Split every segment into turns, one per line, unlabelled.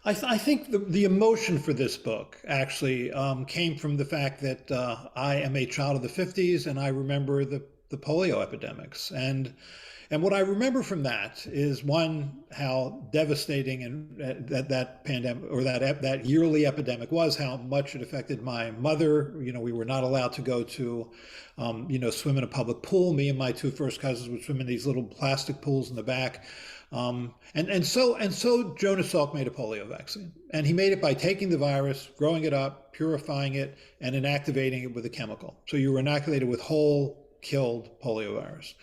I think the emotion for this book actually came from the fact that I am a child of the 50s and I remember the polio epidemics. And what I remember from that is one, how devastating and that pandemic or that yearly epidemic was, how much it affected my mother. You know, we were not allowed to go to, swim in a public pool. Me and my two first cousins would swim in these little plastic pools in the back. And so Jonas Salk made a polio vaccine, and he made it by taking the virus, growing it up, purifying it, and inactivating it with a chemical. So you were inoculated with whole killed polio virus.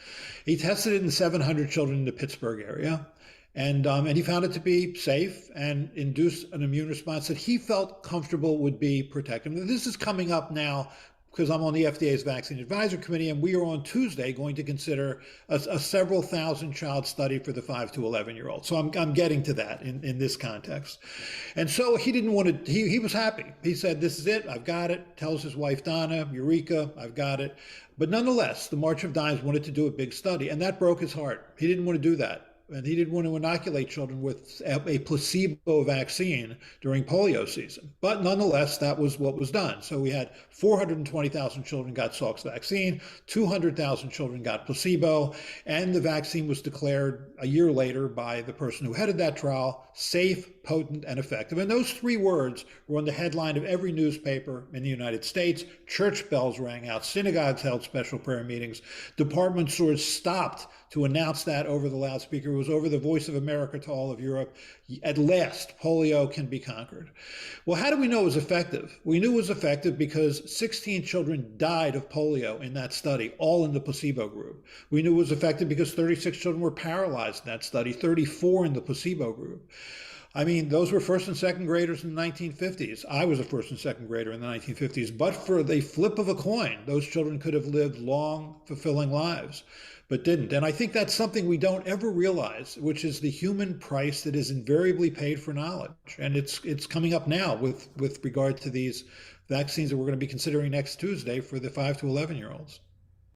He tested it in 700 children in the Pittsburgh area, and he found it to be safe and induced an immune response that he felt comfortable would be protective. This is coming up now because I'm on the FDA's Vaccine Advisory Committee, and we are on Tuesday going to consider a several thousand child study for the 5 to 11-year-olds. So I'm getting to that in this context. And so he didn't want to, he was happy. He said, this is it, I've got it. Tells his wife, Donna, Eureka, I've got it. But nonetheless, the March of Dimes wanted to do a big study, and that broke his heart. He didn't want to do that. And he didn't want to inoculate children with a placebo vaccine during polio season. But nonetheless, that was what was done. So we had 420,000 children got Salk's vaccine, 200,000 children got placebo, and the vaccine was declared a year later by the person who headed that trial safe, potent, and effective. And those three words were on the headline of every newspaper in the United States. Church bells rang out, synagogues held special prayer meetings, department stores stopped to announce that over the loudspeaker. It was over the Voice of America to all of Europe. At last, polio can be conquered. Well, how do we know it was effective? We knew it was effective because 16 children died of polio in that study, all in the placebo group. We knew it was effective because 36 children were paralyzed in that study, 34 in the placebo group. I mean, those were first and second graders in the 1950s. I was a first and second grader in the 1950s. But for the flip of a coin, those children could have lived long, fulfilling lives, but didn't. And I think that's something we don't ever realize, which is the human price that is invariably paid for knowledge. And it's coming up now with regard to these vaccines that we're going to be considering next Tuesday for the 5 to 11-year-olds.